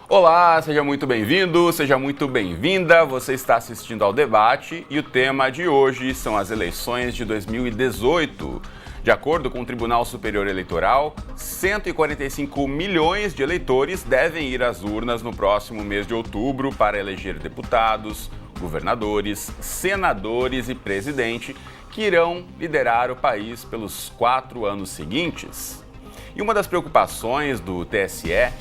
Olá, seja muito bem-vindo, seja muito bem-vinda. Você está assistindo ao debate e o tema de hoje são as eleições de 2018. De acordo com o Tribunal Superior Eleitoral, 145 milhões de eleitores devem ir às urnas no próximo mês de outubro para eleger deputados, governadores, senadores e presidente que irão liderar o país pelos 4 anos seguintes. E uma das preocupações do TSE é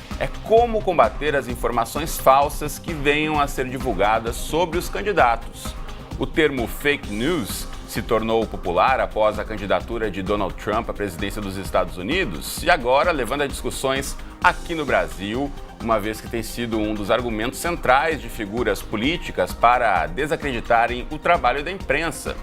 como combater as informações falsas que venham a ser divulgadas sobre os candidatos. O termo fake news se tornou popular após a candidatura de Donald Trump à presidência dos Estados Unidos e agora levando a discussões aqui no Brasil, uma vez que tem sido um dos argumentos centrais de figuras políticas para desacreditarem o trabalho da imprensa.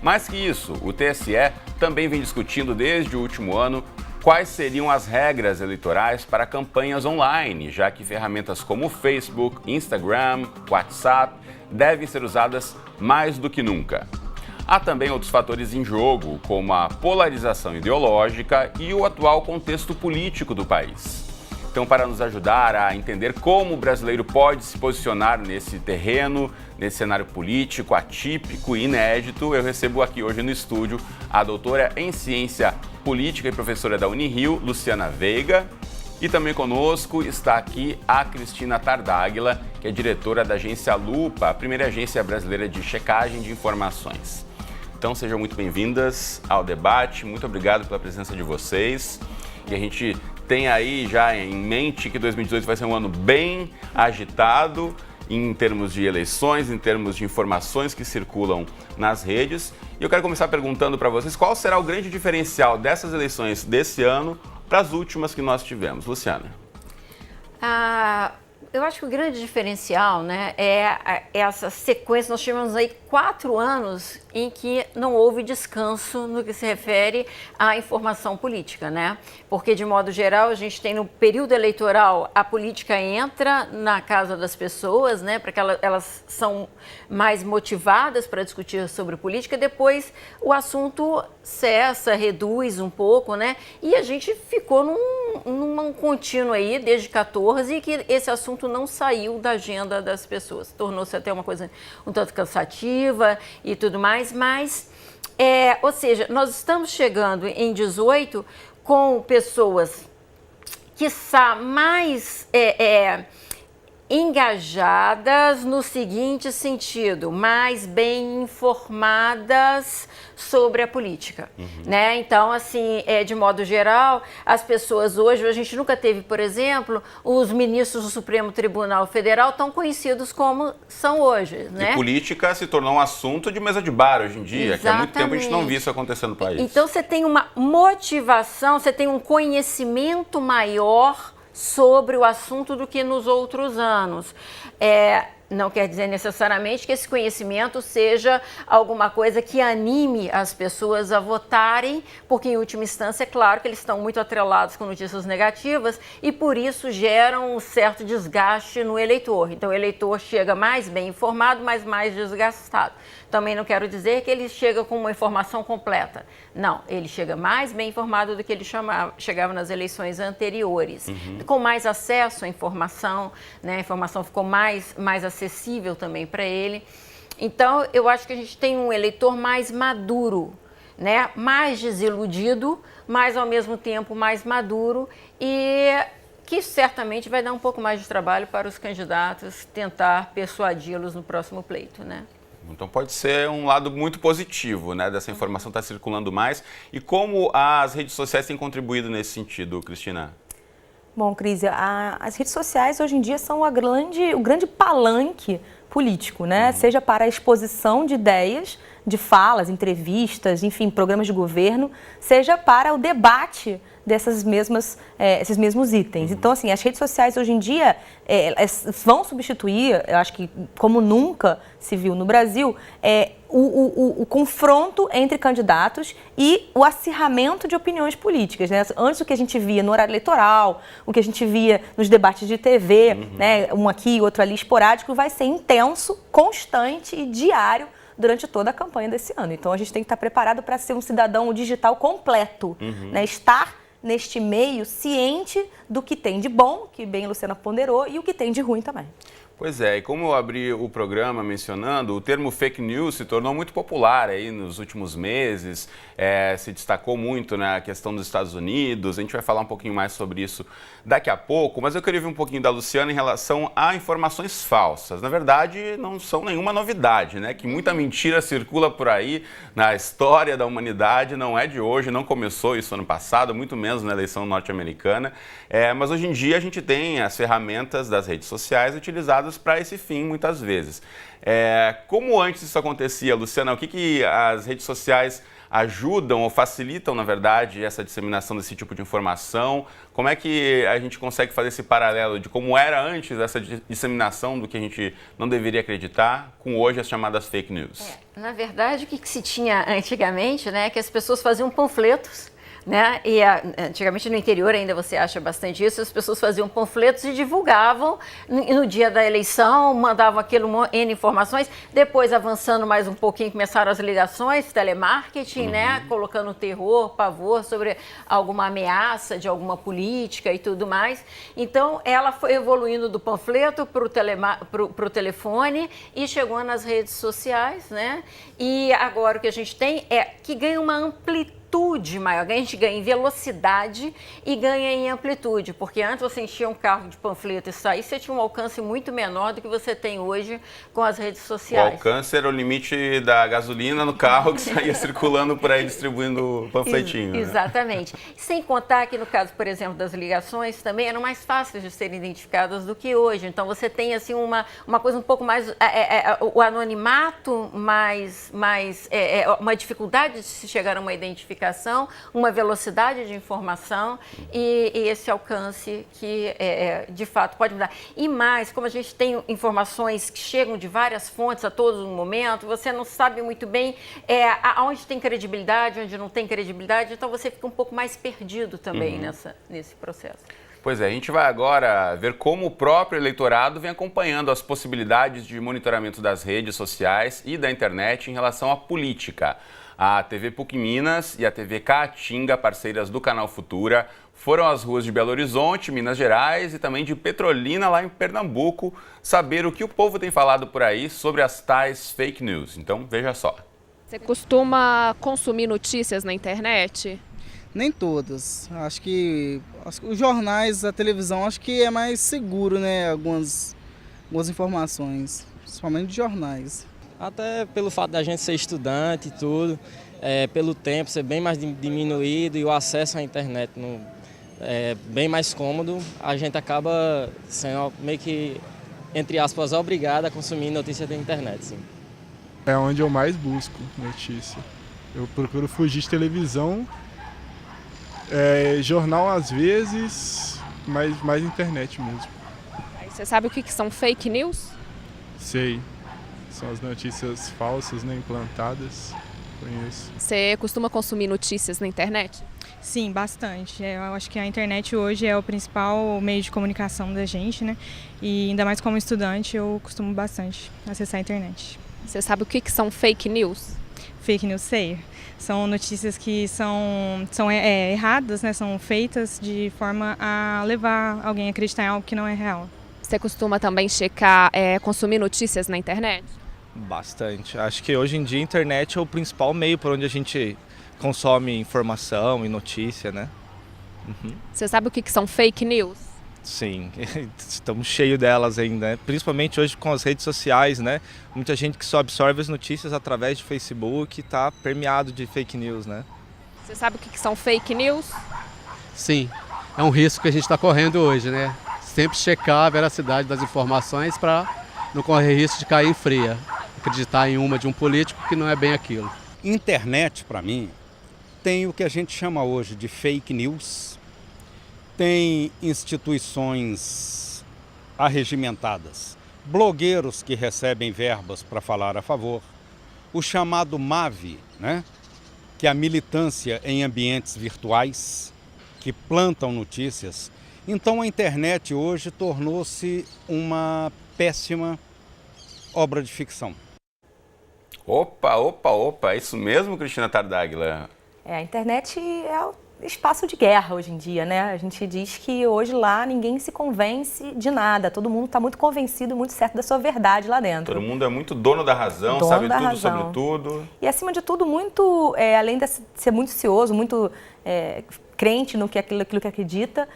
Mais que isso, o TSE também vem discutindo desde o último ano quais seriam as regras eleitorais para campanhas online, já que ferramentas como Facebook, Instagram, WhatsApp devem ser usadas mais do que nunca. Há também outros fatores em jogo, como a polarização ideológica e o atual contexto político do país. Então, para nos ajudar a entender como o brasileiro pode se posicionar nesse terreno, nesse cenário político atípico e inédito, eu recebo aqui hoje no estúdio a doutora em Ciência Política e professora da Unirio, Luciana Veiga. E também conosco está aqui a Cristina Tardáguila, que é diretora da agência Lupa, a primeira agência brasileira de checagem de informações. Então, sejam muito bem-vindas ao debate, muito obrigado pela presença de vocês. E a gente tem aí já em mente que 2018 vai ser um ano bem agitado em termos de eleições, em termos de informações que circulam nas redes. E eu quero começar perguntando para vocês qual será o grande diferencial dessas eleições desse ano para as últimas que nós tivemos. Luciana. Eu acho que o grande diferencial, né, é essa sequência. Nós tivemos aí 4 anos em que não houve descanso no que se refere à informação política, né? Porque, de modo geral, a gente tem no período eleitoral, a política entra na casa das pessoas, né, para que elas são mais motivadas para discutir sobre política, depois o assunto cessa, reduz um pouco, né? E a gente ficou num contínuo aí, desde 14, que esse assunto não saiu da agenda das pessoas. Tornou-se até uma coisa um tanto cansativa e tudo mais, mas, ou seja, nós estamos chegando em 18 com pessoas que são mais engajadas no seguinte sentido, mais bem informadas sobre a política, né? Então, assim, de modo geral, as pessoas hoje, a gente nunca teve, por exemplo, os ministros do Supremo Tribunal Federal tão conhecidos como são hoje, né? E política se tornou um assunto de mesa de bar hoje em dia, Exatamente. que há muito tempo a gente não via isso acontecer no país. Então, você tem uma motivação, você tem um conhecimento maior sobre o assunto do que nos outros anos. Não quer dizer necessariamente que esse conhecimento seja alguma coisa que anime as pessoas a votarem, porque, em última instância, é claro que eles estão muito atrelados com notícias negativas e, por isso, geram um certo desgaste no eleitor. Então, o eleitor chega mais bem informado, mas mais desgastado. Também não quero dizer que ele chega com uma informação completa. Não, ele chega mais bem informado do que ele chegava nas eleições anteriores. Com mais acesso à informação, né? A informação ficou mais acessível também para ele. Então, eu acho que a gente tem um eleitor mais maduro, né? Mais desiludido, mas ao mesmo tempo mais maduro e que certamente vai dar um pouco mais de trabalho para os candidatos tentar persuadi-los no próximo pleito, né? Então pode ser um lado muito positivo, né, dessa informação estar circulando mais. E como as redes sociais têm contribuído nesse sentido, Cristina? Bom, Cris, as redes sociais hoje em dia são o grande palanque político, né? Seja para a exposição de ideias, de falas, entrevistas, enfim, programas de governo, seja para o debate esses mesmos itens. Então, assim, as redes sociais hoje em dia vão substituir, eu acho que como nunca se viu no Brasil, o confronto entre candidatos e o acirramento de opiniões políticas, né? Antes, o que a gente via no horário eleitoral, o que a gente via nos debates de TV, né? Um aqui, outro ali, esporádico, vai ser intenso, constante e diário durante toda a campanha desse ano. Então, a gente tem que estar preparado para ser um cidadão digital completo, né? Estar neste meio ciente do que tem de bom, que bem a Luciana ponderou, e o que tem de ruim também. Pois é, e como eu abri o programa mencionando, o termo fake news se tornou muito popular aí nos últimos meses, se destacou muito na questão dos Estados Unidos, a gente vai falar um pouquinho mais sobre isso daqui a pouco, mas eu queria ouvir um pouquinho da Luciana em relação a informações falsas. Na verdade, não são nenhuma novidade, né? Que muita mentira circula por aí na história da humanidade, não é de hoje, não começou isso ano passado, muito menos na eleição norte-americana, mas hoje em dia a gente tem as ferramentas das redes sociais utilizadas para esse fim, muitas vezes. Como antes isso acontecia, Luciana, o que as redes sociais ajudam ou facilitam, na verdade, essa disseminação desse tipo de informação? Como é que a gente consegue fazer esse paralelo de como era antes essa disseminação do que a gente não deveria acreditar com hoje as chamadas fake news? Na verdade, o que se tinha antigamente, né, é que as pessoas faziam panfletos, né? E antigamente no interior ainda você acha bastante isso, as pessoas faziam panfletos e divulgavam no dia da eleição, mandavam aquilo, N informações, depois avançando mais um pouquinho, começaram as ligações, telemarketing, né? Colocando terror, pavor sobre alguma ameaça de alguma política e tudo mais. Então ela foi evoluindo do panfleto para o telefone e chegou nas redes sociais, né? E agora o que a gente tem é que ganha uma amplitude maior, a gente ganha em velocidade e ganha em amplitude, porque antes você enchia um carro de panfleto e saía, você tinha um alcance muito menor do que você tem hoje com as redes sociais. O alcance era o limite da gasolina no carro que saía circulando por aí distribuindo panfletinho. Exatamente. Né? Sem contar que no caso, por exemplo, das ligações também eram mais fáceis de serem identificadas do que hoje. Então você tem assim uma coisa um pouco mais o anonimato, uma dificuldade de se chegar a uma identificação, uma velocidade de informação e esse alcance que, de fato, pode mudar. E mais, como a gente tem informações que chegam de várias fontes a todo momento, você não sabe muito bem aonde tem credibilidade, onde não tem credibilidade, então você fica um pouco mais perdido também nesse processo. Pois é, a gente vai agora ver como o próprio eleitorado vem acompanhando as possibilidades de monitoramento das redes sociais e da internet em relação à política. A TV PUC Minas e a TV Caatinga, parceiras do Canal Futura, foram às ruas de Belo Horizonte, Minas Gerais e também de Petrolina, lá em Pernambuco, saber o que o povo tem falado por aí sobre as tais fake news. Então, veja só. Você costuma consumir notícias na internet? Nem todas. Acho que os jornais, a televisão, acho que é mais seguro, né? Algumas informações, principalmente de jornais. Até pelo fato da gente ser estudante e tudo, pelo tempo ser bem mais diminuído e o acesso à internet é bem mais cômodo, a gente acaba sendo meio que, entre aspas, obrigado a consumir notícia da internet. Sim. É onde eu mais busco notícia. Eu procuro fugir de televisão, jornal às vezes, mas mais internet mesmo. Aí você sabe o que são fake news? Sei. São as notícias falsas, né, implantadas. Conheço. Você costuma consumir notícias na internet? Sim, bastante. Eu acho que a internet hoje é o principal meio de comunicação da gente, né? E ainda mais como estudante, eu costumo bastante acessar a internet. Você sabe o que são fake news? Fake news, sei. São notícias que são erradas, né? São feitas de forma a levar alguém a acreditar em algo que não é real. Você costuma também checar, consumir notícias na internet? Bastante. Acho que hoje em dia a internet é o principal meio por onde a gente consome informação e notícia, né? Você sabe o que são fake news? Sim, estamos cheios delas ainda, né? Principalmente hoje com as redes sociais, né? Muita gente que só absorve as notícias através de Facebook está permeado de fake news, né? Você sabe o que são fake news? Sim, é um risco que a gente está correndo hoje, né? Sempre checar a veracidade das informações para não correr risco de cair em fria, acreditar em uma de um político que não é bem aquilo. Internet, para mim, tem o que a gente chama hoje de fake news, tem instituições arregimentadas, blogueiros que recebem verbas para falar a favor, o chamado MAVE, né? Que é a militância em ambientes virtuais, que plantam notícias. Então a internet hoje tornou-se uma péssima obra de ficção. Opa, é isso mesmo, Cristina Tardáguila? A internet é o espaço de guerra hoje em dia, né? A gente diz que hoje lá ninguém se convence de nada, todo mundo está muito convencido, muito certo da sua verdade lá dentro. Todo mundo é muito dono da razão, sabe tudo sobre tudo. E acima de tudo, muito, além de ser muito cioso, muito crente no que aquilo que acredita,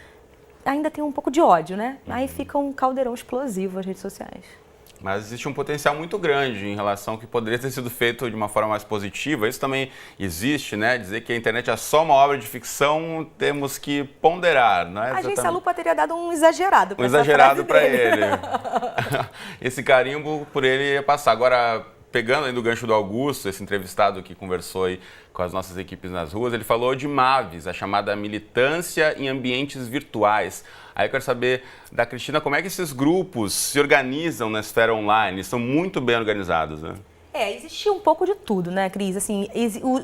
ainda tem um pouco de ódio, né? Aí fica um caldeirão explosivo as redes sociais. Mas existe um potencial muito grande em relação ao que poderia ter sido feito de uma forma mais positiva. Isso também existe, né? Dizer que a internet é só uma obra de ficção, temos que ponderar, né? A Agência Lupa teria dado um exagerado para ele. Esse carimbo por ele ia passar. Agora, pegando aí do gancho do Augusto, esse entrevistado que conversou aí com as nossas equipes nas ruas, ele falou de MAVES, a chamada militância em ambientes virtuais. Aí eu quero saber da Cristina como é que esses grupos se organizam na esfera online, estão muito bem organizados, né? Existia um pouco de tudo, né, Cris? Assim,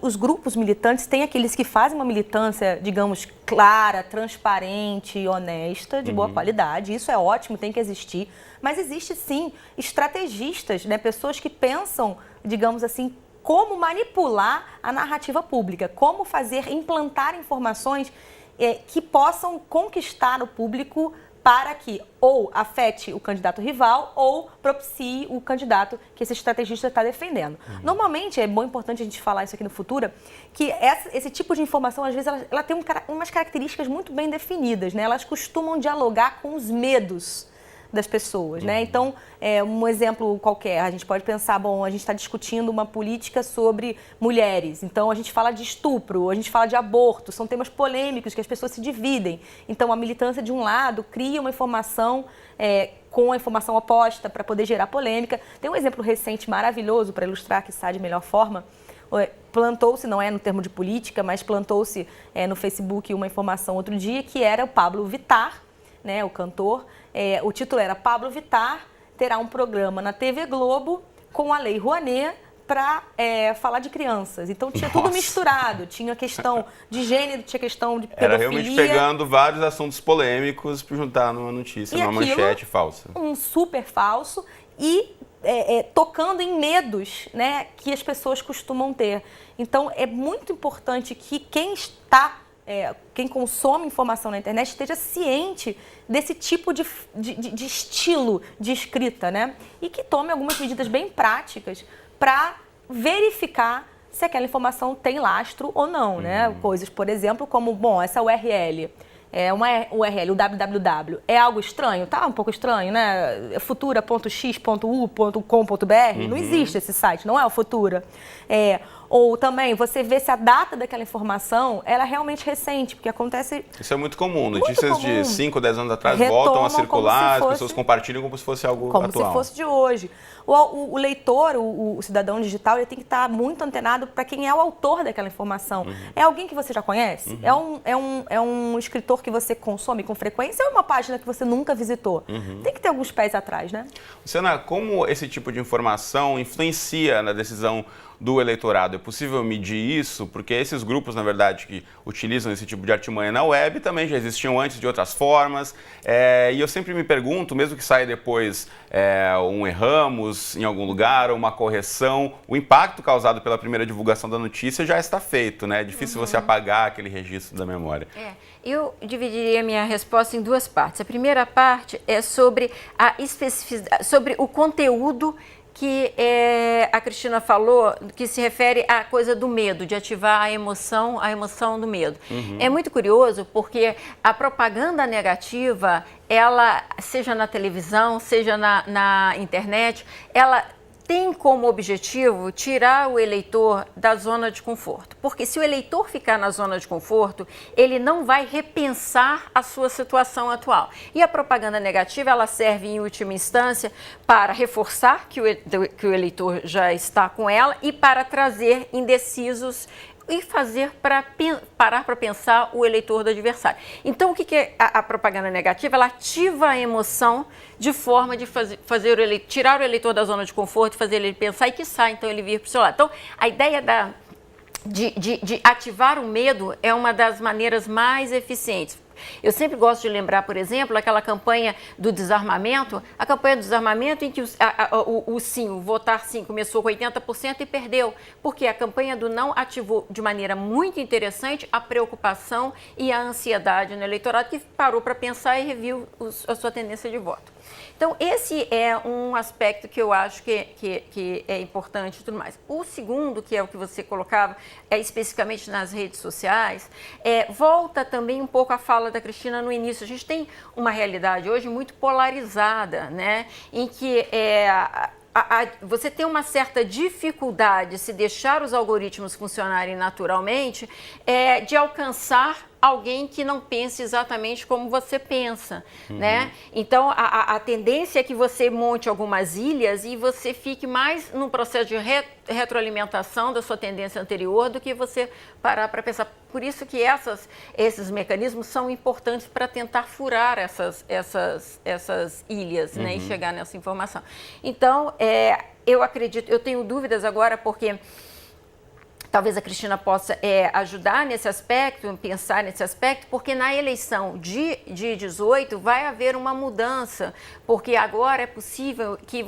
os grupos militantes têm aqueles que fazem uma militância, digamos, clara, transparente, honesta, de boa qualidade. Isso é ótimo, tem que existir. Mas existe, sim, estrategistas, né, pessoas que pensam, digamos assim, como manipular a narrativa pública, como implantar informações que possam conquistar o público para que ou afete o candidato rival ou propicie o candidato que esse estrategista está defendendo. Normalmente, é bom importante a gente falar isso aqui no Futura, que esse tipo de informação, às vezes, ela tem umas características muito bem definidas, né? Elas costumam dialogar com os medos das pessoas, né? Então, um exemplo qualquer, a gente pode pensar, bom, a gente está discutindo uma política sobre mulheres, então a gente fala de estupro, a gente fala de aborto, são temas polêmicos que as pessoas se dividem. Então, a militância de um lado cria uma informação com a informação oposta para poder gerar polêmica. Tem um exemplo recente maravilhoso para ilustrar que está de melhor forma. Plantou-se, não é no termo de política, mas plantou-se no Facebook uma informação outro dia que era o Pablo Vittar, né, o cantor. O título era Pablo Vittar terá um programa na TV Globo com a Lei Rouanet para falar de crianças. Então tinha tudo misturado, tinha questão de gênero, tinha questão de pedofilia. Era realmente pegando vários assuntos polêmicos para juntar numa notícia, numa manchete falsa. Um super falso e tocando em medos, né, que as pessoas costumam ter. Então é muito importante que quem consome informação na internet esteja ciente desse tipo de estilo de escrita, né? E que tome algumas medidas bem práticas para verificar se aquela informação tem lastro ou não, né? Coisas, por exemplo, como, bom, essa URL, uma URL, o www, é algo estranho? Tá um pouco estranho, né? futura.x.u.com.br, não existe esse site, não é o Futura. Ou também você vê se a data daquela informação ela é realmente recente, porque acontece... Isso é muito comum. Notícias de 5, 10 anos atrás voltam a circular, as pessoas compartilham como se fosse algo atual. Como se fosse de hoje. O leitor, o cidadão digital, ele tem que estar muito antenado para quem é o autor daquela informação. É alguém que você já conhece? É um escritor que você consome com frequência ou é uma página que você nunca visitou? Tem que ter alguns pés atrás, né? Luciana, como esse tipo de informação influencia na decisão do eleitorado? É possível medir isso? Porque esses grupos, na verdade, que utilizam esse tipo de artimanha na web também já existiam antes de outras formas. E eu sempre me pergunto, mesmo que saia depois um erramos em algum lugar, ou uma correção, o impacto causado pela primeira divulgação da notícia já está feito, né? É difícil você apagar aquele registro da memória. Eu dividiria a minha resposta em duas partes. A primeira parte é sobre a especificidade, sobre o conteúdo que a Cristina falou, que se refere à coisa do medo, de ativar a emoção do medo. É muito curioso porque a propaganda negativa, ela, seja na televisão, seja na internet, ela tem como objetivo tirar o eleitor da zona de conforto. Porque se o eleitor ficar na zona de conforto, ele não vai repensar a sua situação atual. E a propaganda negativa, ela serve em última instância para reforçar que o eleitor já está com ela e para trazer indecisos e fazer parar para pensar o eleitor do adversário. Então, o que é a propaganda negativa? Ela ativa a emoção de forma de tirar o eleitor da zona de conforto, fazer ele pensar e, quiçá, então, ele vir para o seu lado. Então, a ideia de ativar o medo é uma das maneiras mais eficientes. Eu sempre gosto de lembrar, por exemplo, aquela campanha do desarmamento, a campanha do desarmamento em que o sim, o votar sim, começou com 80% e perdeu, porque a campanha do não ativou de maneira muito interessante a preocupação e a ansiedade no eleitorado, que parou para pensar e reviu a sua tendência de voto. Então, esse é um aspecto que eu acho que é importante e tudo mais. O segundo, que é o que você colocava, especificamente nas redes sociais, volta também um pouco à fala da Cristina no início. A gente tem uma realidade hoje muito polarizada, né, em que você tem uma certa dificuldade, se deixar os algoritmos funcionarem naturalmente, de alcançar alguém que não pense exatamente como você pensa, né? Então, a tendência é que você monte algumas ilhas e você fique mais num processo de retroalimentação da sua tendência anterior do que você parar para pensar. Por isso que esses mecanismos são importantes para tentar furar essas ilhas, né, e chegar nessa informação. Então, eu acredito, eu tenho dúvidas agora porque talvez a Cristina possa ajudar nesse aspecto, pensar nesse aspecto, porque na eleição de 18 vai haver uma mudança, porque agora é possível que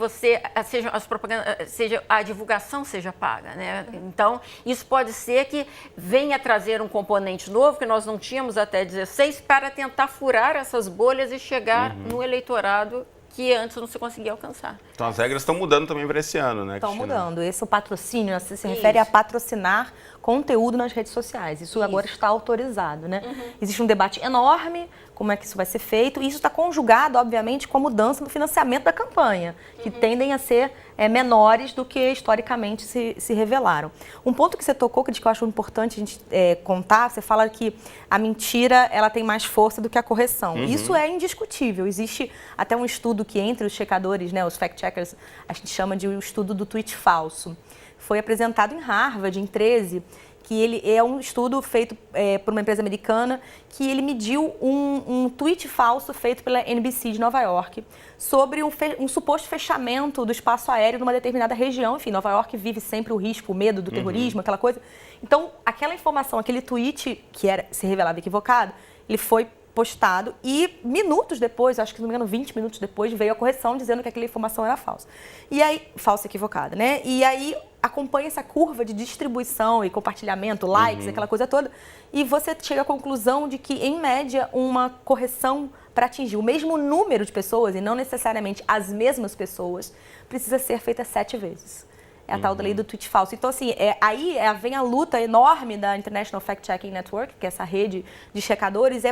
a divulgação seja paga, né? Então, isso pode ser que venha trazer um componente novo que nós não tínhamos até 16 para tentar furar essas bolhas e chegar no eleitorado que antes não se conseguia alcançar. Então as regras estão mudando também para esse ano, né, Cristina? Estão mudando. Esse é o patrocínio, se refere a patrocinar conteúdo nas redes sociais. Isso agora está autorizado, né? Existe um debate enorme, como é que isso vai ser feito, e isso está conjugado, obviamente, com a mudança no financiamento da campanha, que tendem a ser menores do que historicamente se revelaram. Um ponto que você tocou, que eu acho importante a gente contar, você fala que a mentira ela tem mais força do que a correção. Isso é indiscutível. Existe até um estudo que entre os checadores, né, os fact-checkers, a gente chama de um estudo do tweet falso. Foi apresentado em Harvard, em 13, que ele é um estudo feito por uma empresa americana, que ele mediu um tweet falso feito pela NBC de Nova York sobre um suposto fechamento do espaço aéreo numa determinada região. Enfim, Nova York vive sempre o risco, o medo do terrorismo, aquela coisa. Então, aquela informação, aquele tweet que se revelava equivocado, ele foi postado e minutos depois, acho que se não me engano 20 minutos depois, veio a correção dizendo que aquela informação era falsa. E aí, falsa equivocada, né? E aí acompanha essa curva de distribuição e compartilhamento, likes, aquela coisa toda, e você chega à conclusão de que, em média, uma correção para atingir o mesmo número de pessoas, e não necessariamente as mesmas pessoas, precisa ser feita 7 vezes. É a tal da lei do tweet falso. Então, assim, aí vem a luta enorme da International Fact-Checking Network, que é essa rede de checadores.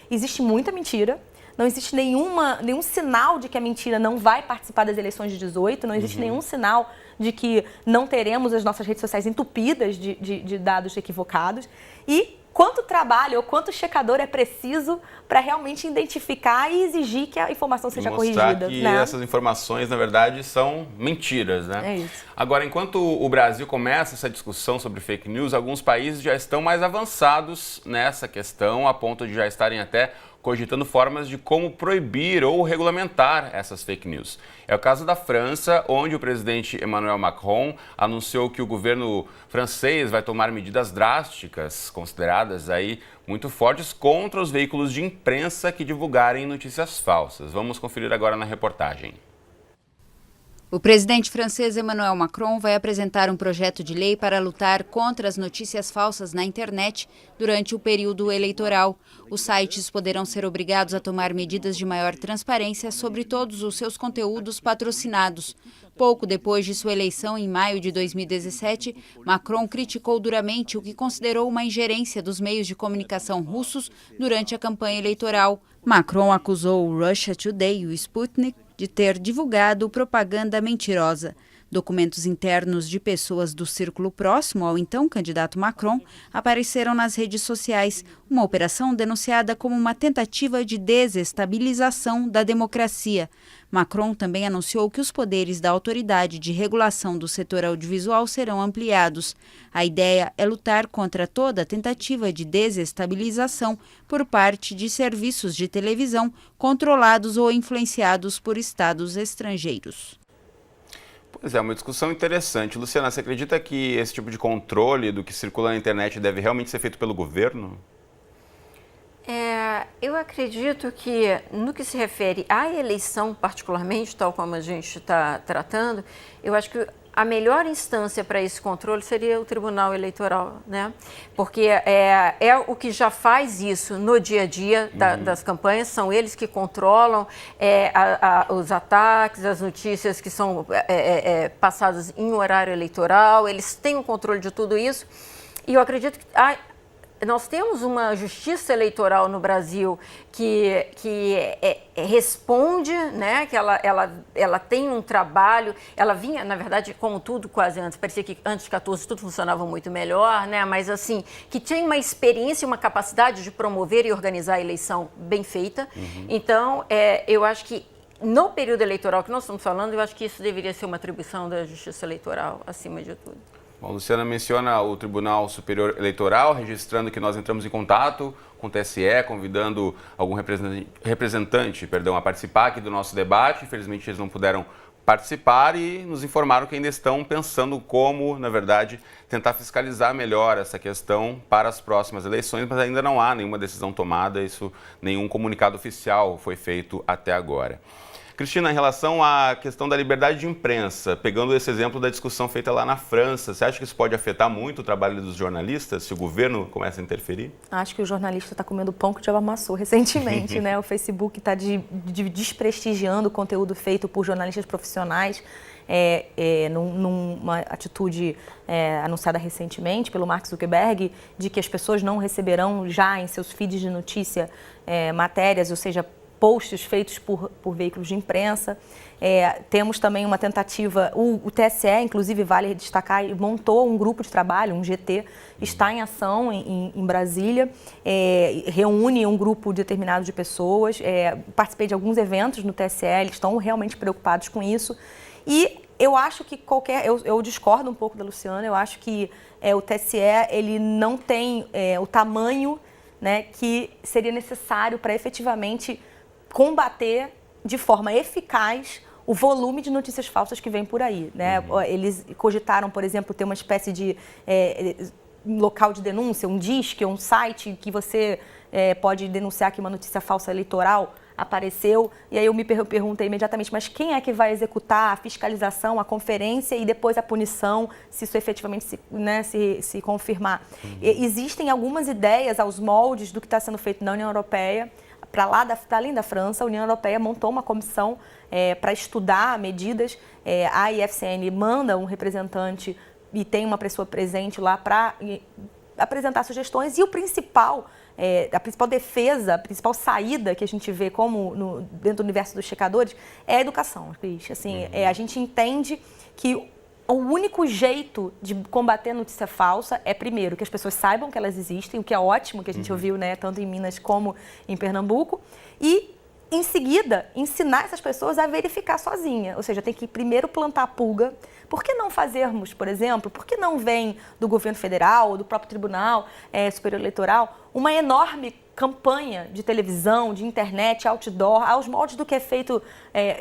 Existe muita mentira, não existe nenhum sinal de que a mentira não vai participar das eleições de 18, não existe nenhum sinal de que não teremos as nossas redes sociais entupidas de dados equivocados. E quanto trabalho ou quanto checador é preciso para realmente identificar e exigir que a informação seja corrigida. Mostrar que essas informações, na verdade, são mentiras, né? É isso. Agora, enquanto o Brasil começa essa discussão sobre fake news, alguns países já estão mais avançados nessa questão, a ponto de já estarem até cogitando formas de como proibir ou regulamentar essas fake news. É o caso da França, onde o presidente Emmanuel Macron anunciou que o governo francês vai tomar medidas drásticas, consideradas aí muito fortes, contra os veículos de imprensa que divulgarem notícias falsas. Vamos conferir agora na reportagem. O presidente francês Emmanuel Macron vai apresentar um projeto de lei para lutar contra as notícias falsas na internet durante o período eleitoral. Os sites poderão ser obrigados a tomar medidas de maior transparência sobre todos os seus conteúdos patrocinados. Pouco depois de sua eleição, em maio de 2017, Macron criticou duramente o que considerou uma ingerência dos meios de comunicação russos durante a campanha eleitoral. Macron acusou o Russia Today e o Sputnik de ter divulgado propaganda mentirosa. Documentos internos de pessoas do círculo próximo ao então candidato Macron apareceram nas redes sociais, uma operação denunciada como uma tentativa de desestabilização da democracia. Macron também anunciou que os poderes da Autoridade de Regulação do Setor Audiovisual serão ampliados. A ideia é lutar contra toda tentativa de desestabilização por parte de serviços de televisão controlados ou influenciados por estados estrangeiros. Pois é, uma discussão interessante. Luciana, você acredita que esse tipo de controle do que circula na internet deve realmente ser feito pelo governo? Eu acredito que, no que se refere à eleição, particularmente, tal como a gente está tratando, eu acho que a melhor instância para esse controle seria o Tribunal Eleitoral, né? Porque é o que já faz isso no dia a dia das campanhas, são eles que controlam os ataques, as notícias que são passadas em horário eleitoral, eles têm o controle de tudo isso. E eu acredito que nós temos uma justiça eleitoral no Brasil que responde, né? Que ela tem um trabalho, ela vinha, na verdade, como tudo quase antes, parecia que antes de 14 tudo funcionava muito melhor, né? Mas assim, que tinha uma experiência, uma capacidade de promover e organizar a eleição bem feita. Então, eu acho que no período eleitoral que nós estamos falando, eu acho que isso deveria ser uma atribuição da justiça eleitoral, acima de tudo. Bom, Luciana menciona o Tribunal Superior Eleitoral, registrando que nós entramos em contato com o TSE, convidando algum representante a participar aqui do nosso debate. Infelizmente, eles não puderam participar e nos informaram que ainda estão pensando como, na verdade, tentar fiscalizar melhor essa questão para as próximas eleições, mas ainda não há nenhuma decisão tomada, nenhum comunicado oficial foi feito até agora. Cristina, em relação à questão da liberdade de imprensa, pegando esse exemplo da discussão feita lá na França, você acha que isso pode afetar muito o trabalho dos jornalistas, se o governo começa a interferir? Acho que o jornalista está comendo pão que o diabo amassou recentemente, né? O Facebook está desprestigiando o conteúdo feito por jornalistas profissionais, numa atitude anunciada recentemente pelo Mark Zuckerberg, de que as pessoas não receberão já em seus feeds de notícia matérias, ou seja, posts feitos por veículos de imprensa. Temos também uma tentativa, o TSE, inclusive, vale destacar, montou um grupo de trabalho, um GT, está em ação em Brasília, reúne um grupo determinado de pessoas, participei de alguns eventos no TSE, eles estão realmente preocupados com isso. E eu acho que eu discordo um pouco da Luciana, eu acho que o TSE ele não tem o tamanho, né, que seria necessário para efetivamente combater de forma eficaz o volume de notícias falsas que vem por aí, né? Eles cogitaram, por exemplo, ter uma espécie de local de denúncia, um disque, um site que você pode denunciar que uma notícia falsa eleitoral apareceu. E aí eu me perguntei imediatamente, mas quem é que vai executar a fiscalização, a conferência e depois a punição, se isso efetivamente se confirmar? Existem algumas ideias aos moldes do que está sendo feito na União Europeia. Para além da França, a União Europeia montou uma comissão para estudar medidas. A IFCN manda um representante e tem uma pessoa presente lá para apresentar sugestões. E a principal defesa, a principal saída que a gente vê dentro do universo dos checadores é a educação, Cris. Assim, a gente entende que o único jeito de combater a notícia falsa é, primeiro, que as pessoas saibam que elas existem, o que é ótimo, que a gente ouviu, né, tanto em Minas como em Pernambuco, e, em seguida, ensinar essas pessoas a verificar sozinha. Ou seja, tem que primeiro plantar a pulga. Por que não fazermos, por exemplo, por que não vem do governo federal ou do próprio Tribunal Superior Eleitoral uma enorme campanha de televisão, de internet, outdoor, aos moldes do que é feito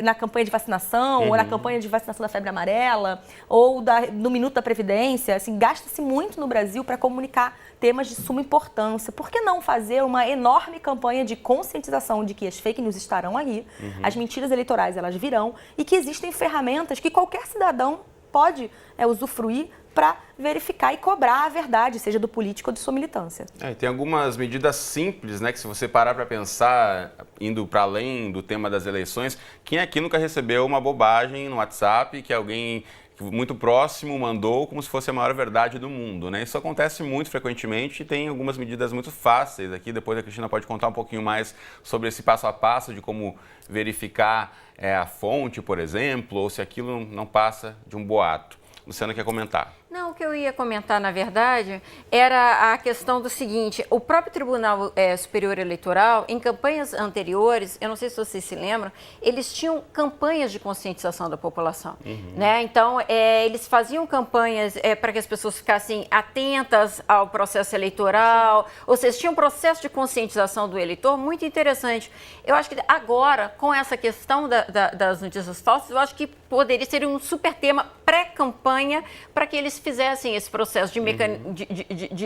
na campanha de vacinação, ou na campanha de vacinação da febre amarela, ou no Minuto da Previdência. Assim, gasta-se muito no Brasil para comunicar temas de suma importância. Por que não fazer uma enorme campanha de conscientização de que as fake news estarão aí, as mentiras eleitorais elas virão, e que existem ferramentas que qualquer cidadão pode usufruir para verificar e cobrar a verdade, seja do político ou de sua militância. Tem algumas medidas simples, né, que se você parar para pensar, indo para além do tema das eleições, quem aqui nunca recebeu uma bobagem no WhatsApp que alguém muito próximo mandou como se fosse a maior verdade do mundo, né? Isso acontece muito frequentemente e tem algumas medidas muito fáceis aqui. Depois a Cristina pode contar um pouquinho mais sobre esse passo a passo de como verificar a fonte, por exemplo, ou se aquilo não passa de um boato. Luciana quer comentar. Não, o que eu ia comentar, na verdade, era a questão do seguinte: o próprio Tribunal Superior Eleitoral, em campanhas anteriores, eu não sei se vocês se lembram, eles tinham campanhas de conscientização da população, né? Então, eles faziam campanhas para que as pessoas ficassem atentas ao processo eleitoral, ou seja, tinha um processo de conscientização do eleitor muito interessante. Eu acho que agora, com essa questão das notícias falsas, eu acho que poderia ser um super tema pré-campanha para que eles fizessem esse processo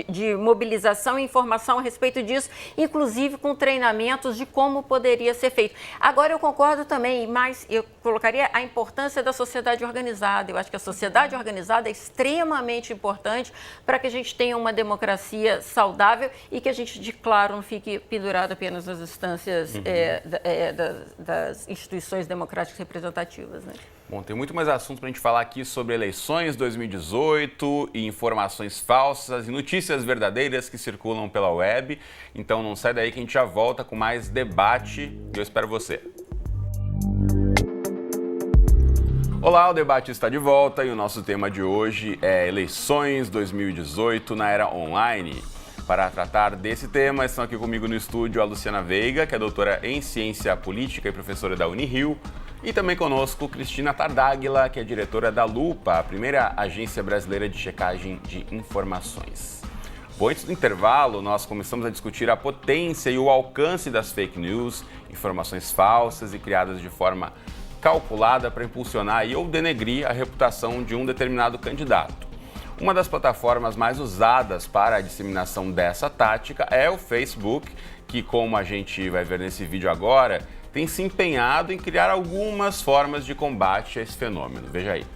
de mobilização e informação a respeito disso, inclusive com treinamentos de como poderia ser feito. Agora, eu concordo também, mas eu colocaria a importância da sociedade organizada. Eu acho que a sociedade organizada é extremamente importante para que a gente tenha uma democracia saudável e que a gente, de claro, não fique pendurado apenas nas instâncias das instituições democráticas representativas, né? Bom, tem muito mais assunto para a gente falar aqui sobre eleições 2018 e informações falsas e notícias verdadeiras que circulam pela web. Então não sai daí que a gente já volta com mais debate e eu espero você. Olá, o debate está de volta e o nosso tema de hoje é eleições 2018 na era online. Para tratar desse tema, estão aqui comigo no estúdio a Luciana Veiga, que é doutora em Ciência Política e professora da Unirio, e também conosco Cristina Tardáguila, que é diretora da Lupa, a primeira agência brasileira de checagem de informações. Bom, antes do intervalo, nós começamos a discutir a potência e o alcance das fake news, informações falsas e criadas de forma calculada para impulsionar ou denegrir a reputação de um determinado candidato. Uma das plataformas mais usadas para a disseminação dessa tática é o Facebook, que, como a gente vai ver nesse vídeo agora, tem se empenhado em criar algumas formas de combate a esse fenômeno. Veja aí.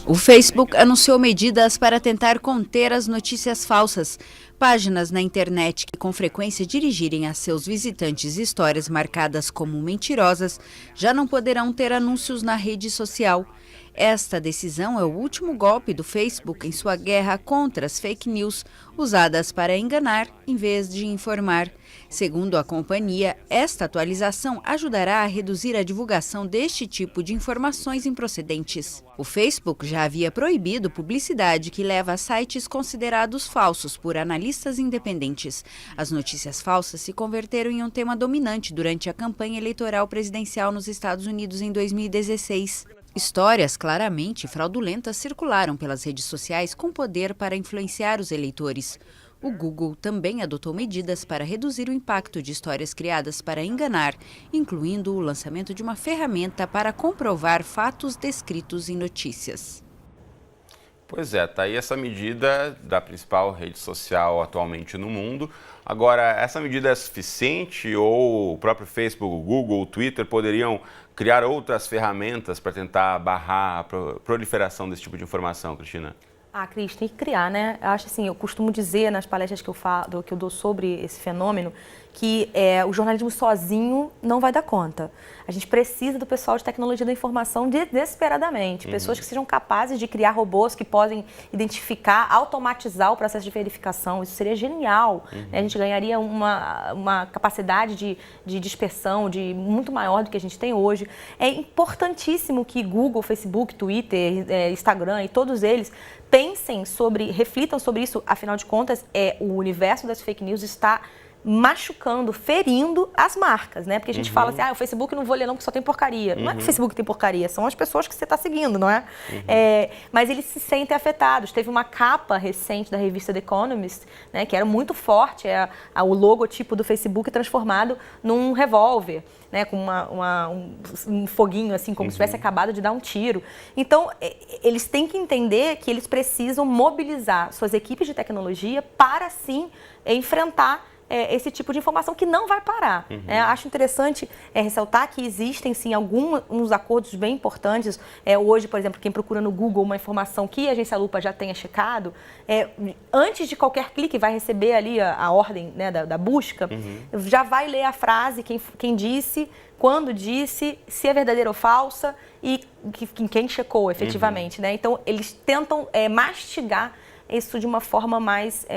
O Facebook anunciou medidas para tentar conter as notícias falsas. Páginas na internet que com frequência dirigirem a seus visitantes histórias marcadas como mentirosas já não poderão ter anúncios na rede social. Esta decisão é o último golpe do Facebook em sua guerra contra as fake news, usadas para enganar em vez de informar. Segundo a companhia, esta atualização ajudará a reduzir a divulgação deste tipo de informações improcedentes. O Facebook já havia proibido publicidade que leva a sites considerados falsos por analistas independentes. As notícias falsas se converteram em um tema dominante durante a campanha eleitoral presidencial nos Estados Unidos em 2016. Histórias claramente fraudulentas circularam pelas redes sociais com poder para influenciar os eleitores. O Google também adotou medidas para reduzir o impacto de histórias criadas para enganar, incluindo o lançamento de uma ferramenta para comprovar fatos descritos em notícias. Pois é, tá aí essa medida da principal rede social atualmente no mundo. Agora, essa medida é suficiente ou o próprio Facebook, o Google, o Twitter poderiam criar outras ferramentas para tentar barrar a proliferação desse tipo de informação, Cristina? Cris, tem que criar, né? Eu acho assim, eu costumo dizer nas palestras que eu dou sobre esse fenômeno que o jornalismo sozinho não vai dar conta. A gente precisa do pessoal de tecnologia da informação desesperadamente. Pessoas que sejam capazes de criar robôs que podem identificar, automatizar o processo de verificação. Isso seria genial. Né? A gente ganharia uma capacidade de dispersão muito maior do que a gente tem hoje. É importantíssimo que Google, Facebook, Twitter, Instagram e todos eles reflitam sobre isso. Afinal de contas, o universo das fake news está machucando, ferindo as marcas, né? Porque a gente fala assim, o Facebook não vou ler não porque só tem porcaria. Não é que o Facebook tem porcaria, são as pessoas que você está seguindo, não é? Mas eles se sentem afetados. Teve uma capa recente da revista The Economist, né, que era muito forte, o logotipo do Facebook transformado num revólver, né, com um foguinho, assim, como se tivesse acabado de dar um tiro. Então, eles têm que entender que eles precisam mobilizar suas equipes de tecnologia para, sim, enfrentar esse tipo de informação que não vai parar. Acho interessante ressaltar que existem, sim, alguns acordos bem importantes. Hoje, por exemplo, quem procura no Google uma informação que a agência Lupa já tenha checado, antes de qualquer clique vai receber ali a ordem, né, da busca, já vai ler a frase, quem disse, quando disse, se é verdadeira ou falsa e quem checou efetivamente. Né? Então, eles tentam mastigar isso de uma forma mais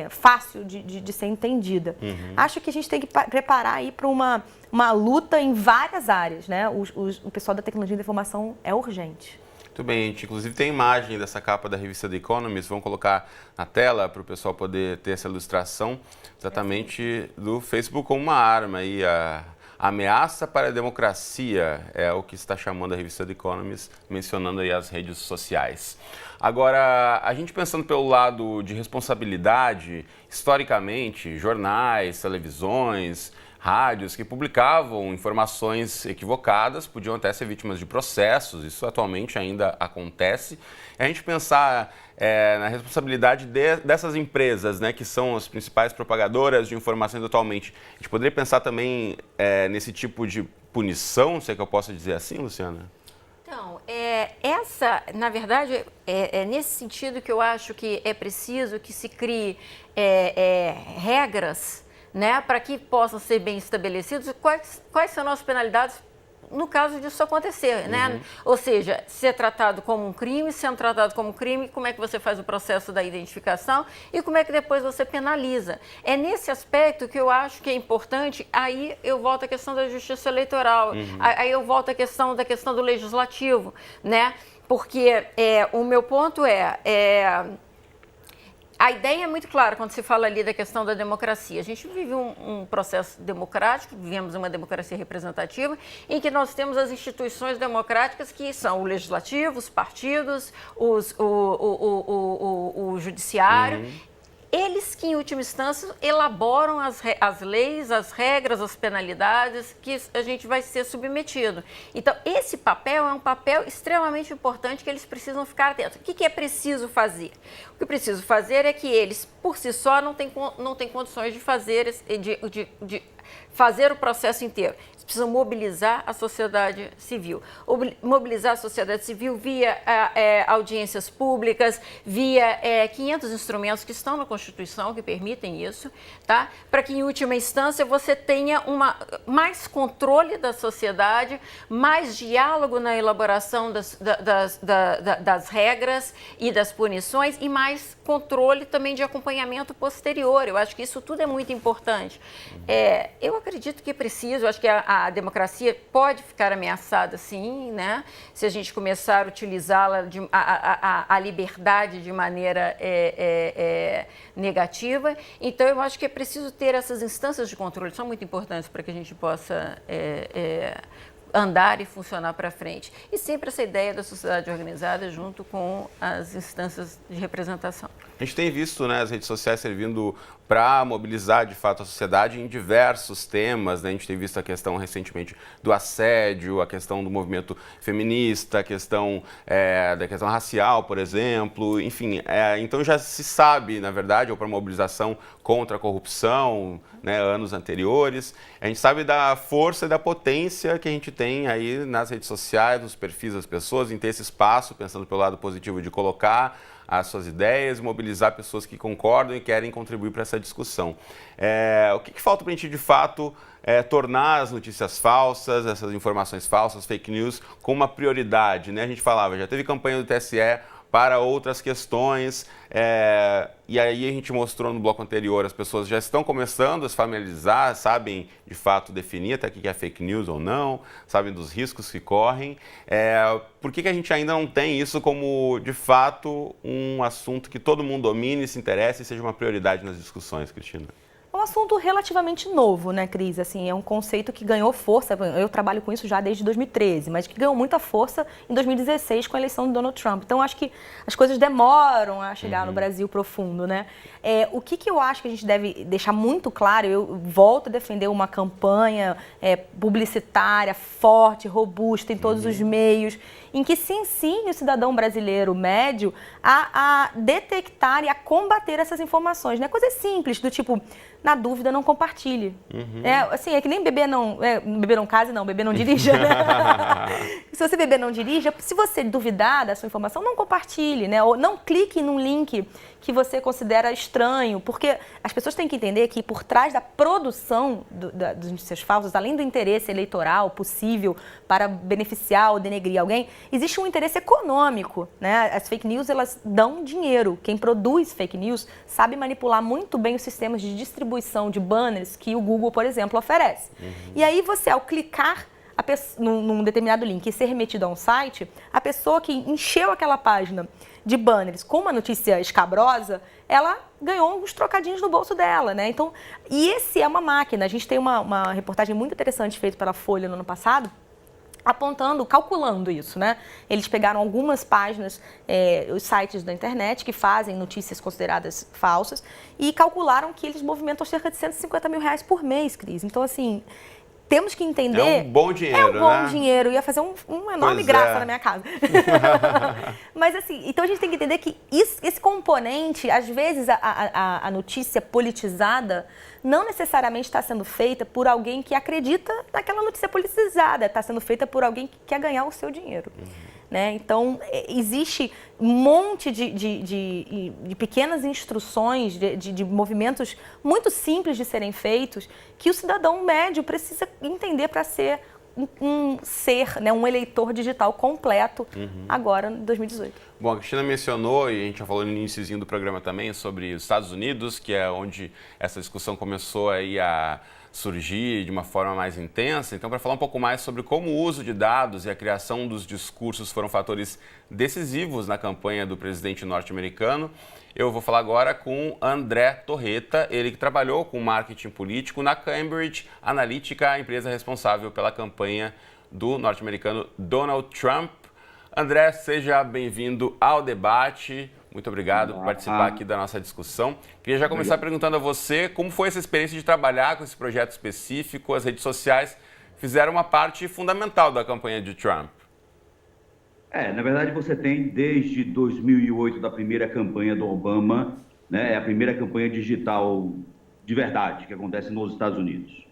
fácil de ser entendida. Acho que a gente tem que preparar aí para uma luta em várias áreas, né? O pessoal da tecnologia da informação é urgente. Muito bem, a gente inclusive tem imagem dessa capa da revista The Economist, vamos colocar na tela para o pessoal poder ter essa ilustração exatamente do Facebook como uma arma aí, a ameaça para a democracia é o que está chamando a revista The Economist, mencionando aí as redes sociais. Agora, a gente pensando pelo lado de responsabilidade, historicamente, jornais, televisões, rádios que publicavam informações equivocadas, podiam até ser vítimas de processos, isso atualmente ainda acontece. E a gente pensar na responsabilidade dessas empresas, né, que são as principais propagadoras de informações atualmente, a gente poderia pensar também nesse tipo de punição, se é que eu posso dizer assim, Luciana? Então, na verdade, é nesse sentido que eu acho que é preciso que se crie regras, né, para que possam ser bem estabelecidos quais são as penalidades no caso disso acontecer, né? Ou seja, ser tratado como um crime, sendo tratado como crime, como é que você faz o processo da identificação e como é que depois você penaliza. É nesse aspecto que eu acho que é importante, aí eu volto à questão da justiça eleitoral, aí eu volto à questão do legislativo, né? Porque o meu ponto a ideia é muito clara quando se fala ali da questão da democracia. A gente vive um processo democrático, vivemos uma democracia representativa, em que nós temos as instituições democráticas que são o legislativo, os partidos, o judiciário. Eles que, em última instância, elaboram as leis, as regras, as penalidades que a gente vai ser submetido. Então, esse papel é um papel extremamente importante que eles precisam ficar atentos. O que é preciso fazer? O que é preciso fazer é que eles, por si só, não têm condições de fazer o processo inteiro. Eles precisam mobilizar a sociedade civil. Mobilizar a sociedade civil via audiências públicas, via 500 instrumentos que estão na Constituição que permitem isso, tá? Para que, em última instância, você tenha mais controle da sociedade, mais diálogo na elaboração das regras e das punições e mais controle também de acompanhamento posterior. Eu acho que isso tudo é muito importante. Eu acredito que é preciso, eu acho que a democracia pode ficar ameaçada, sim, né? Se a gente começar a utilizá-la, a liberdade de maneira negativa. Então, eu acho que é preciso ter essas instâncias de controle, são muito importantes para que a gente possa andar e funcionar para frente. E sempre essa ideia da sociedade organizada junto com as instâncias de representação. A gente tem visto, né, as redes sociais servindo para mobilizar, de fato, a sociedade em diversos temas, né? A gente tem visto a questão recentemente do assédio, a questão do movimento feminista, a questão da questão racial, por exemplo, enfim. Então já se sabe, na verdade, ou para mobilização contra a corrupção, né, anos anteriores. A gente sabe da força e da potência que a gente tem aí nas redes sociais, nos perfis das pessoas, em ter esse espaço, pensando pelo lado positivo de colocar as suas ideias, mobilizar pessoas que concordam e querem contribuir para essa discussão. O que falta para a gente, de fato, tornar as notícias falsas, essas informações falsas, fake news, com uma prioridade, né? A gente falava, já teve campanha do TSE para outras questões, e aí a gente mostrou no bloco anterior, as pessoas já estão começando a se familiarizar, sabem de fato definir até o que é fake news ou não, sabem dos riscos que correm. Por que a gente ainda não tem isso como, de fato, um assunto que todo mundo domine, se interesse e seja uma prioridade nas discussões, Cristina? É um assunto relativamente novo, né, Cris? Assim, é um conceito que ganhou força, eu trabalho com isso já desde 2013, mas que ganhou muita força em 2016 com a eleição do Donald Trump. Então, acho que as coisas demoram a chegar no Brasil profundo, né? O que eu acho que a gente deve deixar muito claro, eu volto a defender uma campanha publicitária forte, robusta, em todos os meios, em que se ensine o cidadão brasileiro médio a detectar e a combater essas informações, né? Coisas simples, do tipo, na dúvida, não compartilhe. É que nem beber não case, não, beber não dirija, né? Se você beber não dirija, se você duvidar da sua informação, não compartilhe, né? Ou não clique num link que você considera estranho, porque as pessoas têm que entender que por trás da produção dos notícias falsas, além do interesse eleitoral possível para beneficiar ou denegrir alguém, existe um interesse econômico, né? As fake news, elas dão dinheiro. Quem produz fake news sabe manipular muito bem os sistemas de distribuição de banners que o Google, por exemplo, oferece. E aí você, ao clicar num determinado link e ser remetido a um site, a pessoa que encheu aquela página de banners com uma notícia escabrosa, ela ganhou uns trocadinhos no bolso dela, né? Então, e esse é uma máquina. A gente tem uma reportagem muito interessante feita pela Folha no ano passado, apontando, calculando isso, né? Eles pegaram algumas páginas, os sites da internet que fazem notícias consideradas falsas e calcularam que eles movimentam cerca de R$150 mil por mês, Cris. Então, assim, temos que entender... É um bom dinheiro, né? É um bom né? dinheiro. Ia fazer uma enorme graça na minha casa. Mas, assim, então a gente tem que entender que esse componente, às vezes, a notícia politizada não necessariamente está sendo feita por alguém que acredita naquela notícia politizada. Está sendo feita por alguém que quer ganhar o seu dinheiro. Né? Então, existe um monte de pequenas instruções, de movimentos muito simples de serem feitos, que o cidadão médio precisa entender para ser né, um eleitor digital completo agora, em 2018. Bom, a Cristina mencionou, e a gente já falou no iniciozinho do programa também, sobre os Estados Unidos, que é onde essa discussão começou aí a surgir de uma forma mais intensa. Então, para falar um pouco mais sobre como o uso de dados e a criação dos discursos foram fatores decisivos na campanha do presidente norte-americano, eu vou falar agora com André Torreta, ele que trabalhou com marketing político na Cambridge Analytica, a empresa responsável pela campanha do norte-americano Donald Trump. André, seja bem-vindo ao debate. Muito obrigado por participar aqui da nossa discussão. Queria já começar perguntando a você como foi essa experiência de trabalhar com esse projeto específico. As redes sociais fizeram uma parte fundamental da campanha de Trump. Na verdade você tem desde 2008, da primeira campanha do Obama, né, é a primeira campanha digital de verdade que acontece nos Estados Unidos.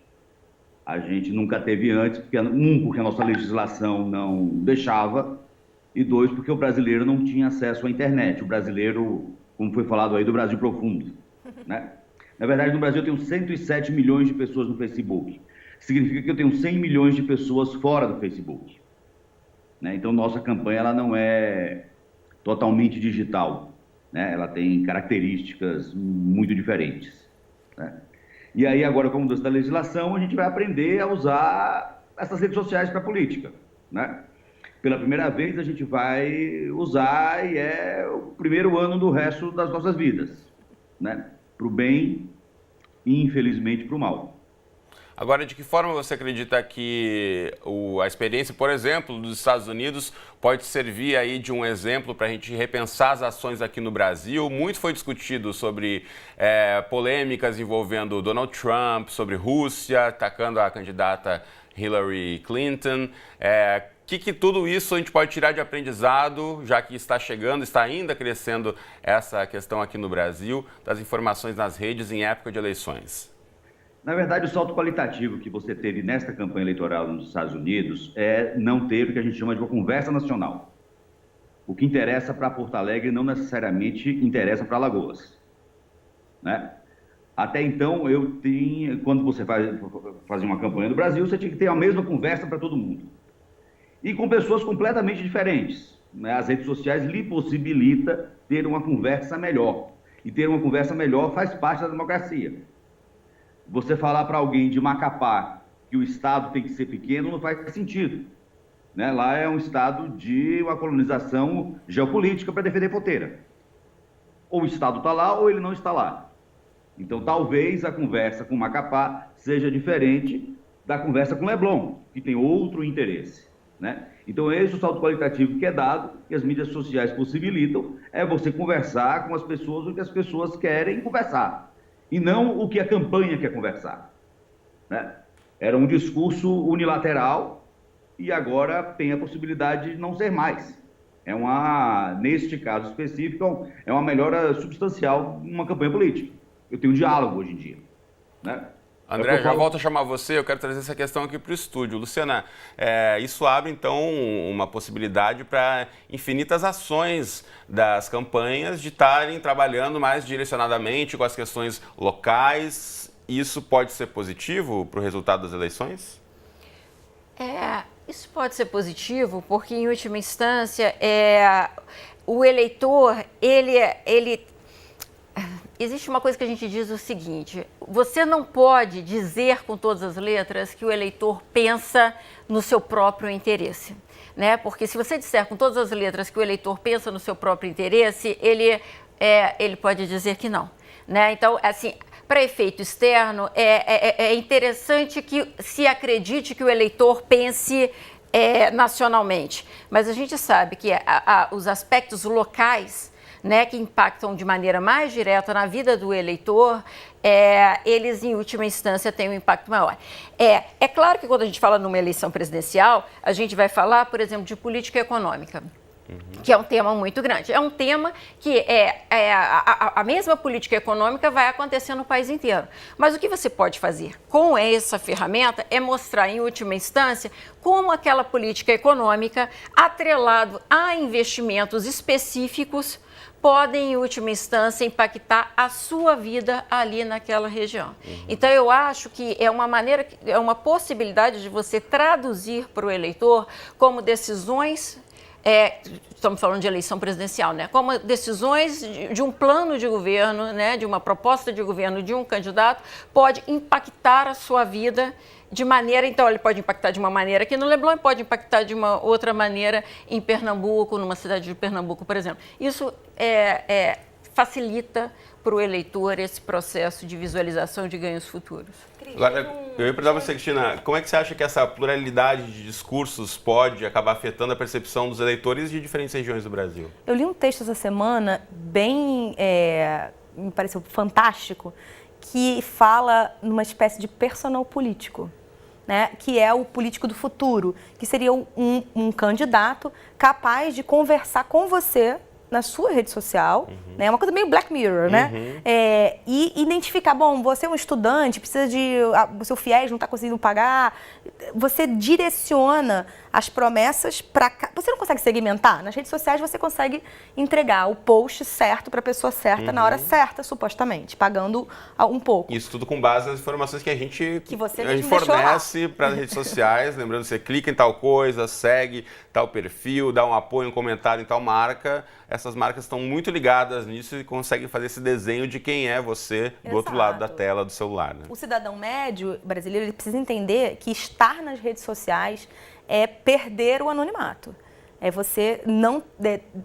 A gente nunca teve antes, porque a nossa legislação não deixava, e dois, porque o brasileiro não tinha acesso à internet. O brasileiro, como foi falado aí, do Brasil profundo, né? Na verdade, no Brasil eu tenho 107 milhões de pessoas no Facebook. Significa que eu tenho 100 milhões de pessoas fora do Facebook. Né? Então, nossa campanha ela não é totalmente digital, né? Ela tem características muito diferentes, né? E aí, agora, como mudança da legislação, a gente vai aprender a usar essas redes sociais para a política, né? Pela primeira vez, a gente vai usar, e é o primeiro ano do resto das nossas vidas, né? Para o bem e, infelizmente, para o mal. Agora, de que forma você acredita que a experiência, por exemplo, dos Estados Unidos pode servir aí de um exemplo para a gente repensar as ações aqui no Brasil? Muito foi discutido sobre polêmicas envolvendo Donald Trump, sobre Rússia, atacando a candidata Hillary Clinton. Que tudo isso a gente pode tirar de aprendizado, já que está chegando, está ainda crescendo essa questão aqui no Brasil, das informações nas redes em época de eleições? Na verdade, o salto qualitativo que você teve nesta campanha eleitoral nos Estados Unidos é não ter o que a gente chama de uma conversa nacional. O que interessa para Porto Alegre não necessariamente interessa para Alagoas, né? Até então, quando você fazia uma campanha no Brasil, você tinha que ter a mesma conversa para todo mundo. E com pessoas completamente diferentes, né? As redes sociais lhe possibilitam ter uma conversa melhor. E ter uma conversa melhor faz parte da democracia. Você falar para alguém de Macapá que o Estado tem que ser pequeno não faz sentido, né? Lá é um Estado de uma colonização geopolítica para defender fronteira. Ou o Estado está lá ou ele não está lá. Então, talvez a conversa com Macapá seja diferente da conversa com Leblon, que tem outro interesse, né? Então, esse é o salto qualitativo que é dado, que as mídias sociais possibilitam, é você conversar com as pessoas o que as pessoas querem conversar. E não o que a campanha quer conversar, né? Era um discurso unilateral e agora tem a possibilidade de não ser mais. Neste caso específico, é uma melhora substancial numa campanha política. Eu tenho diálogo hoje em dia, né? André, já volto a chamar você, eu quero trazer essa questão aqui para o estúdio. Luciana, isso abre, então, uma possibilidade para infinitas ações das campanhas de estarem trabalhando mais direcionadamente com as questões locais. Isso pode ser positivo para o resultado das eleições? Isso pode ser positivo porque, em última instância, o eleitor, existe uma coisa que a gente diz o seguinte: você não pode dizer com todas as letras que o eleitor pensa no seu próprio interesse, né? Porque se você disser com todas as letras que o eleitor pensa no seu próprio interesse, ele pode dizer que não, né? Então, assim, para efeito externo, é interessante que se acredite que o eleitor pense nacionalmente, mas a gente sabe que os aspectos locais, né, que impactam de maneira mais direta na vida do eleitor, eles, em última instância, têm um impacto maior. É claro que quando a gente fala numa eleição presidencial, a gente vai falar, por exemplo, de política econômica, que é um tema muito grande. É um tema que a mesma política econômica vai acontecer no país inteiro. Mas o que você pode fazer com essa ferramenta é mostrar, em última instância, como aquela política econômica, atrelado a investimentos específicos, podem, em última instância, impactar a sua vida ali naquela região. Então, eu acho que é uma maneira, é uma possibilidade de você traduzir para o eleitor como decisões, estamos falando de eleição presidencial, né? Como decisões de um plano de governo, né? De uma proposta de governo de um candidato, pode impactar a sua vida de maneira, então ele pode impactar de uma maneira aqui no Leblon e pode impactar de uma outra maneira em Pernambuco, numa cidade de Pernambuco, por exemplo. Isso facilita para o eleitor esse processo de visualização de ganhos futuros. Agora, eu ia perguntar para você, Cristina, como é que você acha que essa pluralidade de discursos pode acabar afetando a percepção dos eleitores de diferentes regiões do Brasil? Eu li um texto essa semana bem, me pareceu fantástico, que fala numa espécie de personal político, né? Que é o político do futuro, que seria um candidato capaz de conversar com você na sua rede social, né? É uma coisa meio Black Mirror, né? E identificar, bom, você é um estudante, precisa de... o seu FIES não está conseguindo pagar. Você direciona as promessas para... Você não consegue segmentar? Nas redes sociais você consegue entregar o post certo para a pessoa certa na hora certa, supostamente, pagando um pouco. Isso tudo com base nas informações que a gente fornece para as redes sociais. Lembrando, você clica em tal coisa, segue tal perfil, dá um apoio, um comentário em tal marca. Essas marcas estão muito ligadas nisso e conseguem fazer esse desenho de quem é você do outro lado da tela do celular, né? O cidadão médio brasileiro, ele precisa entender que estar nas redes sociais é perder o anonimato. É você não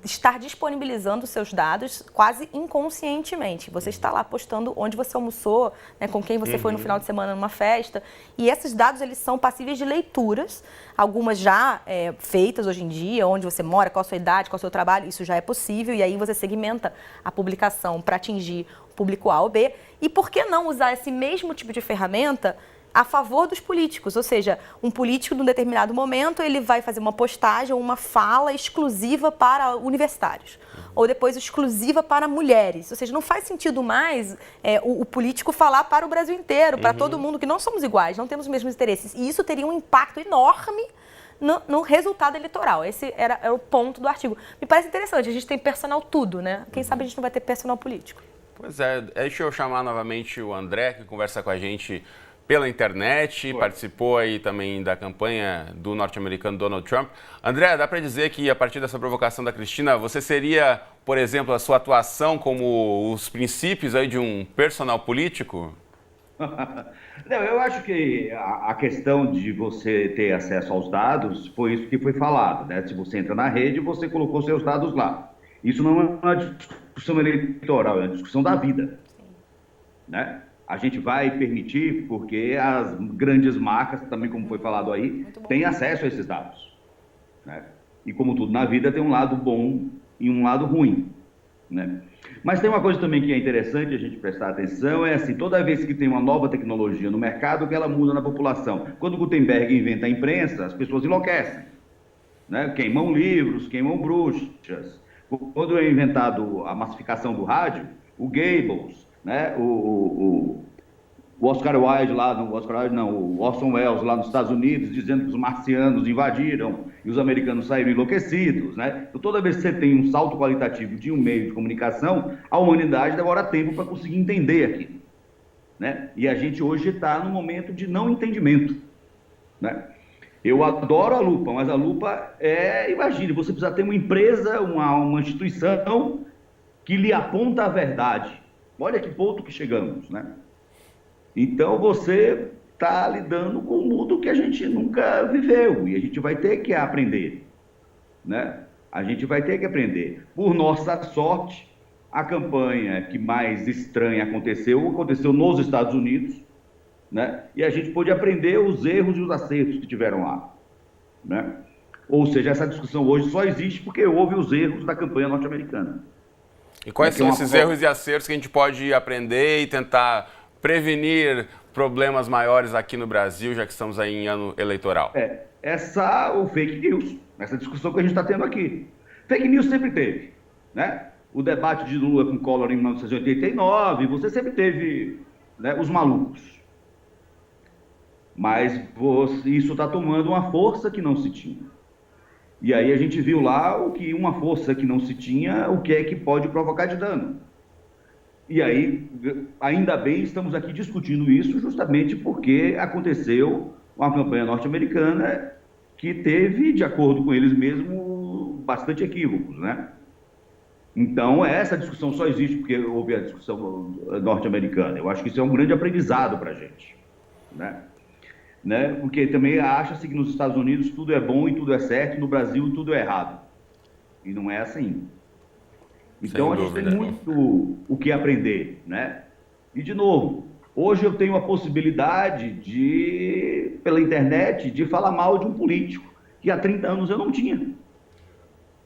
estar disponibilizando os seus dados quase inconscientemente. Você está lá postando onde você almoçou, né, com quem você foi no final de semana numa festa. E esses dados, eles são passíveis de leituras, algumas já feitas hoje em dia, onde você mora, qual a sua idade, qual o seu trabalho, isso já é possível. E aí você segmenta a publicação para atingir o público A ou B. E por que não usar esse mesmo tipo de ferramenta a favor dos políticos? Ou seja, um político, num determinado momento, ele vai fazer uma postagem ou uma fala exclusiva para universitários, ou depois exclusiva para mulheres. Ou seja, não faz sentido mais o político falar para o Brasil inteiro, para todo mundo, que não somos iguais, não temos os mesmos interesses. E isso teria um impacto enorme no resultado eleitoral. Esse era o ponto do artigo. Me parece interessante, a gente tem personal tudo, né? Quem sabe a gente não vai ter personal político. Pois é, deixa eu chamar novamente o André, que conversa com a gente pela internet, participou aí também da campanha do norte-americano Donald Trump. André, dá para dizer que a partir dessa provocação da Cristina, você seria, por exemplo, a sua atuação como os princípios aí de um personal político? Não, eu acho que a questão de você ter acesso aos dados foi isso que foi falado, né? Se você entra na rede, você colocou seus dados lá. Isso não é uma discussão eleitoral, é uma discussão da vida, né? A gente vai permitir, porque as grandes marcas, também como foi falado aí, têm acesso a esses dados, né? E como tudo na vida, tem um lado bom e um lado ruim, né? Mas tem uma coisa também que é interessante a gente prestar atenção, é assim, toda vez que tem uma nova tecnologia no mercado, que ela muda na população. Quando Gutenberg inventa a imprensa, as pessoas enlouquecem, né? Queimam livros, queimam bruxas. Quando é inventado a massificação do rádio, o Goebbels, né? O Oscar Wilde lá, o Orson Welles lá nos Estados Unidos, dizendo que os marcianos invadiram e os americanos saíram enlouquecidos, né? Então, toda vez que você tem um salto qualitativo de um meio de comunicação, a humanidade demora tempo para conseguir entender aquilo, né? E a gente hoje está num momento de não entendimento, né? Eu adoro a lupa, mas a lupa imagine, você precisa ter uma empresa, uma instituição que lhe aponta a verdade. Olha que ponto que chegamos, né? Então você está lidando com um mundo que a gente nunca viveu e a gente vai ter que aprender, né? A gente vai ter que aprender. Por nossa sorte, a campanha que mais estranha aconteceu nos Estados Unidos, né? E a gente pôde aprender os erros e os acertos que tiveram lá. né? Ou seja, essa discussão hoje só existe porque houve os erros da campanha norte-americana. E quais são esses erros e acertos que a gente pode aprender e tentar prevenir problemas maiores aqui no Brasil, já que estamos aí em ano eleitoral? O fake news, essa discussão que a gente está tendo aqui. Fake news sempre teve, né? O debate de Lula com Collor em 1989, você sempre teve, né, os malucos. Mas isso está tomando uma força que não se tinha. E aí a gente viu lá o que uma força que não se tinha, o que é que pode provocar de dano. E aí, ainda bem, estamos aqui discutindo isso justamente porque aconteceu uma campanha norte-americana que teve, de acordo com eles mesmos, bastante equívocos, né? Então, essa discussão só existe porque houve a discussão norte-americana. Eu acho que isso é um grande aprendizado para a gente, né? Porque também acha-se que nos Estados Unidos tudo é bom e tudo é certo, e no Brasil tudo é errado. E não é assim. Então a gente tem muito o que aprender, né? E de novo, hoje eu tenho a possibilidade de, pela internet, de falar mal de um político que há 30 anos eu não tinha.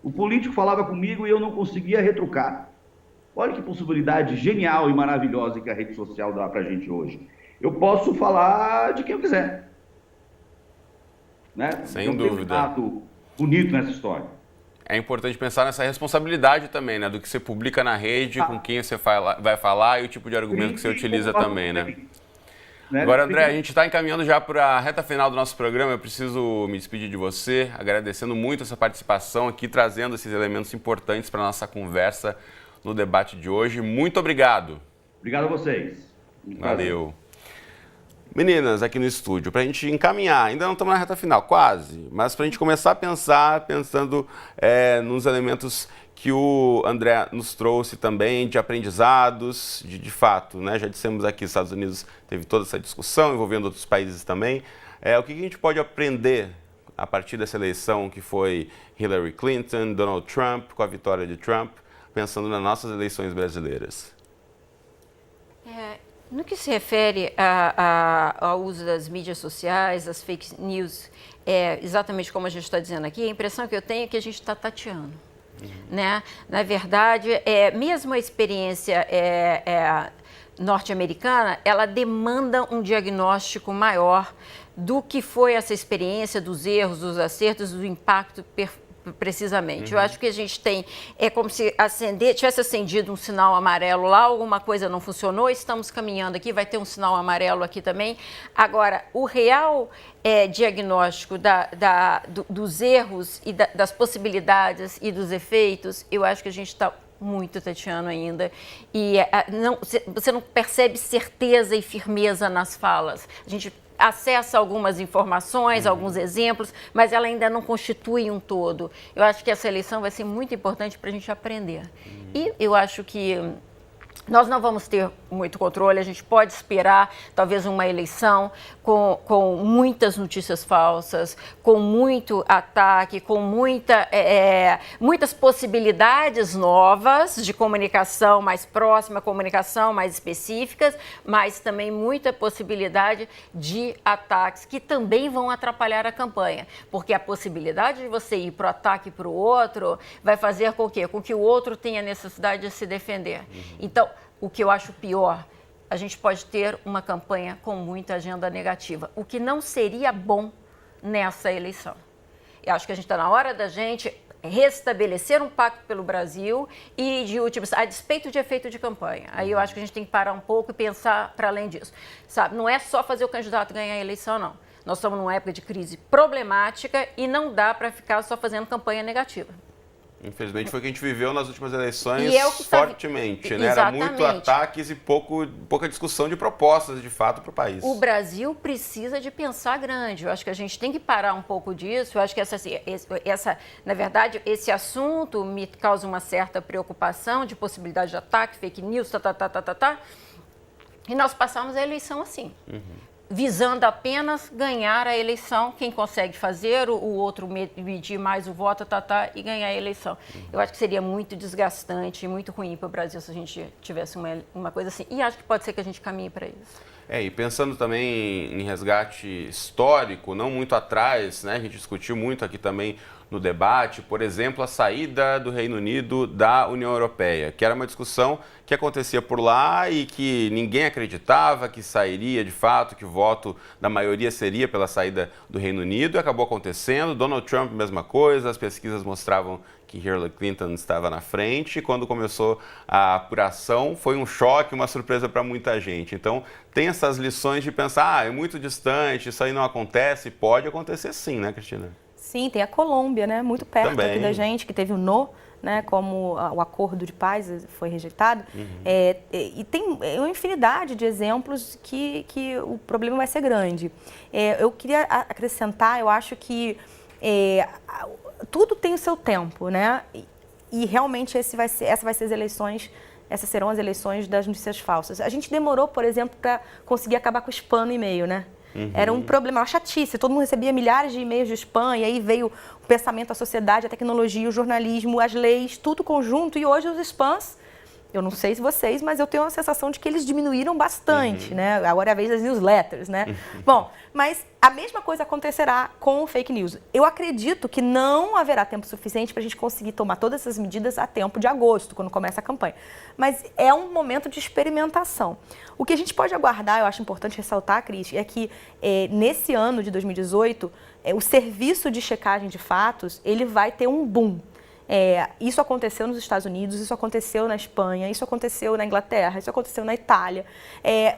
O político falava comigo e eu não conseguia retrucar. Olha que possibilidade genial e maravilhosa que a rede social dá pra gente hoje. Eu posso falar de quem eu quiser, né? Sem dúvida. Tem um fato bonito nessa história. É importante pensar nessa responsabilidade também, né? Do que você publica na rede, com quem você vai falar e o tipo de argumento que você utiliza também, né? Agora, André, a gente está encaminhando já para a reta final do nosso programa. Eu preciso me despedir de você, agradecendo muito essa participação aqui, trazendo esses elementos importantes para a nossa conversa no debate de hoje. Muito obrigado. Obrigado a vocês. Valeu. Meninas, aqui no estúdio, para a gente encaminhar, ainda não estamos na reta final, quase, mas para a gente começar a pensar, pensando nos elementos que o André nos trouxe também, de aprendizados, de fato, né? Já dissemos aqui, os Estados Unidos teve toda essa discussão, envolvendo outros países também. O que a gente pode aprender a partir dessa eleição que foi Hillary Clinton, Donald Trump, com a vitória de Trump, pensando nas nossas eleições brasileiras? No que se refere ao uso das mídias sociais, das fake news, exatamente como a gente está dizendo aqui, a impressão que eu tenho é que a gente está tateando. Né? Na verdade, mesmo a experiência norte-americana, ela demanda um diagnóstico maior do que foi essa experiência, dos erros, dos acertos, do impacto precisamente. Eu acho que a gente tem, como se tivesse acendido um sinal amarelo lá, alguma coisa não funcionou, estamos caminhando aqui, vai ter um sinal amarelo aqui também. Agora, o real diagnóstico dos erros e das possibilidades e dos efeitos, eu acho que a gente está muito tateando ainda. E você não percebe certeza e firmeza nas falas. A gente acessa algumas informações, alguns exemplos, mas ela ainda não constitui um todo. Eu acho que essa eleição vai ser muito importante para a gente aprender. E eu acho que nós não vamos ter muito controle, a gente pode esperar talvez uma eleição com muitas notícias falsas, com muito ataque, com muitas possibilidades novas de comunicação mais próxima, comunicação mais específicas, mas também muita possibilidade de ataques que também vão atrapalhar a campanha, porque a possibilidade de você ir para o ataque para o outro vai fazer com quê? Com que o outro tenha necessidade de se defender. Então, o que eu acho pior, a gente pode ter uma campanha com muita agenda negativa, o que não seria bom nessa eleição. Eu acho que a gente está na hora da gente restabelecer um pacto pelo Brasil e, de último, a despeito de efeito de campanha. Aí eu acho que a gente tem que parar um pouco e pensar para além disso. Sabe, não é só fazer o candidato ganhar a eleição, não. Nós estamos numa época de crise problemática e não dá para ficar só fazendo campanha negativa. Infelizmente foi o que a gente viveu nas últimas eleições fortemente, né? Era muito ataques e pouca discussão de propostas, de fato, para o país. O Brasil precisa de pensar grande. Eu acho que a gente tem que parar um pouco disso. Eu acho que na verdade, esse assunto me causa uma certa preocupação de possibilidade de ataque, fake news, E nós passamos a eleição assim. Visando apenas ganhar a eleição, quem consegue fazer, o outro medir mais o voto, e ganhar a eleição. Eu acho que seria muito desgastante e muito ruim para o Brasil se a gente tivesse uma coisa assim. E acho que pode ser que a gente caminhe para isso. E pensando também em resgate histórico, não muito atrás, né? A gente discutiu muito aqui também no debate, por exemplo, a saída do Reino Unido da União Europeia, que era uma discussão que acontecia por lá e que ninguém acreditava que sairia de fato, que o voto da maioria seria pela saída do Reino Unido, e acabou acontecendo. Donald Trump, mesma coisa, as pesquisas mostravam que Hillary Clinton estava na frente, e quando começou a apuração foi um choque, uma surpresa para muita gente. Então tem essas lições de pensar, é muito distante, isso aí não acontece. Pode acontecer sim, né, Cristina? Sim, tem a Colômbia, né, muito perto Também. aqui da gente, que teve o no, né, como o acordo de paz foi rejeitado. E tem uma infinidade de exemplos que o problema vai ser grande. Eu queria acrescentar, eu acho que tudo tem o seu tempo, né? E realmente essas serão as eleições das notícias falsas. A gente demorou, por exemplo, para conseguir acabar com o spam no e-mail, né? Era um problema, uma chatice, todo mundo recebia milhares de e-mails de spam, e aí veio o pensamento, a sociedade, a tecnologia, o jornalismo, as leis, tudo conjunto, e hoje os spams, eu não sei se vocês, mas eu tenho a sensação de que eles diminuíram bastante, né? Agora é a vez das newsletters, né? Bom, mas a mesma coisa acontecerá com o fake news. Eu acredito que não haverá tempo suficiente para a gente conseguir tomar todas essas medidas a tempo de agosto, quando começa a campanha. Mas é um momento de experimentação. O que a gente pode aguardar, eu acho importante ressaltar, Cris, é que nesse ano de 2018, o serviço de checagem de fatos, ele vai ter um boom. Isso aconteceu nos Estados Unidos, isso aconteceu na Espanha, isso aconteceu na Inglaterra, isso aconteceu na Itália.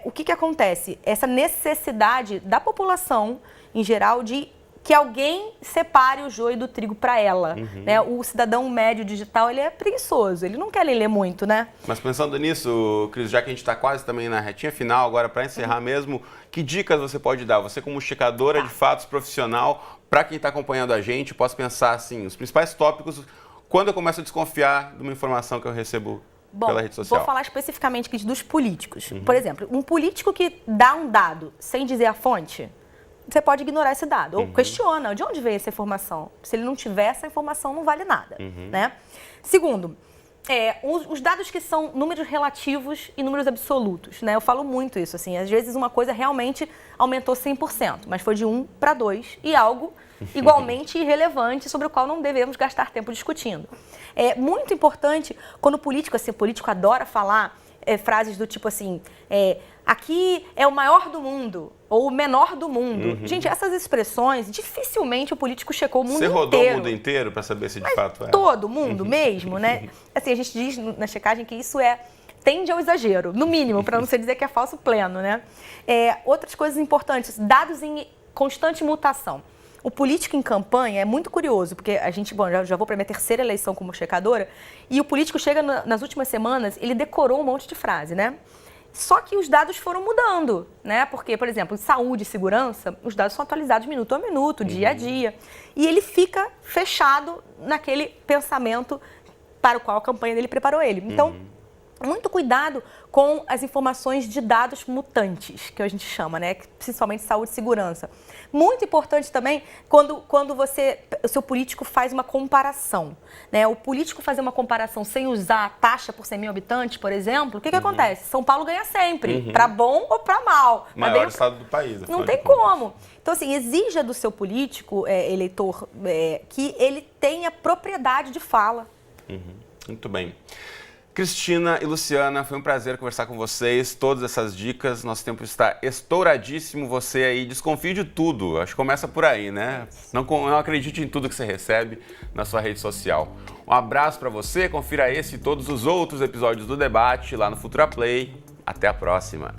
O que acontece? Essa necessidade da população, em geral, de que alguém separe o joio do trigo para ela. Né? O cidadão médio digital, ele é preguiçoso, ele não quer ler muito, né? Mas pensando nisso, Cris, já que a gente está quase também na retinha final, agora para encerrar mesmo, que dicas você pode dar? Você como checadora de fatos profissional, para quem está acompanhando a gente, posso pensar assim, os principais tópicos quando eu começo a desconfiar de uma informação que eu recebo pela rede social. Vou falar especificamente dos políticos. Por exemplo, um político que dá um dado sem dizer a fonte, você pode ignorar esse dado. Ou questiona de onde veio essa informação. Se ele não tiver essa informação, não vale nada. Né? Segundo, os dados que são números relativos e números absolutos. Né? Eu falo muito isso. Assim, às vezes uma coisa realmente aumentou 100%, mas foi de 1 para 2 e algo igualmente irrelevante, sobre o qual não devemos gastar tempo discutindo. É muito importante, quando o político adora falar frases do tipo assim, aqui é o maior do mundo, ou o menor do mundo. Gente, essas expressões, dificilmente o político checou o mundo inteiro. Você rodou o mundo inteiro para saber se de fato é? Todo mundo mesmo, né? Assim, a gente diz na checagem que isso tende ao exagero, no mínimo, para não se dizer que é falso pleno, né? Outras coisas importantes, dados em constante mutação. O político em campanha é muito curioso, porque a gente, já vou para a minha terceira eleição como checadora, e o político chega nas últimas semanas, ele decorou um monte de frase, né? Só que os dados foram mudando, né? Porque, por exemplo, em saúde e segurança, os dados são atualizados minuto a minuto, dia a dia. E ele fica fechado naquele pensamento para o qual a campanha dele preparou ele. Então, muito cuidado com as informações de dados mutantes, que a gente chama, né? Principalmente saúde e segurança. Muito importante também quando o seu político faz uma comparação. Né? O político fazer uma comparação sem usar a taxa por 100 mil habitantes, por exemplo, o que acontece? São Paulo ganha sempre, para bom ou para mal. Maior estado do país. Não tem como. Então, assim, exija do seu político, eleitor, que ele tenha propriedade de fala. Muito bem. Cristina e Luciana, foi um prazer conversar com vocês, todas essas dicas, nosso tempo está estouradíssimo, você aí desconfie de tudo, acho que começa por aí, né? Não acredite em tudo que você recebe na sua rede social. Um abraço para você, confira esse e todos os outros episódios do Debate lá no Futura Play, até a próxima.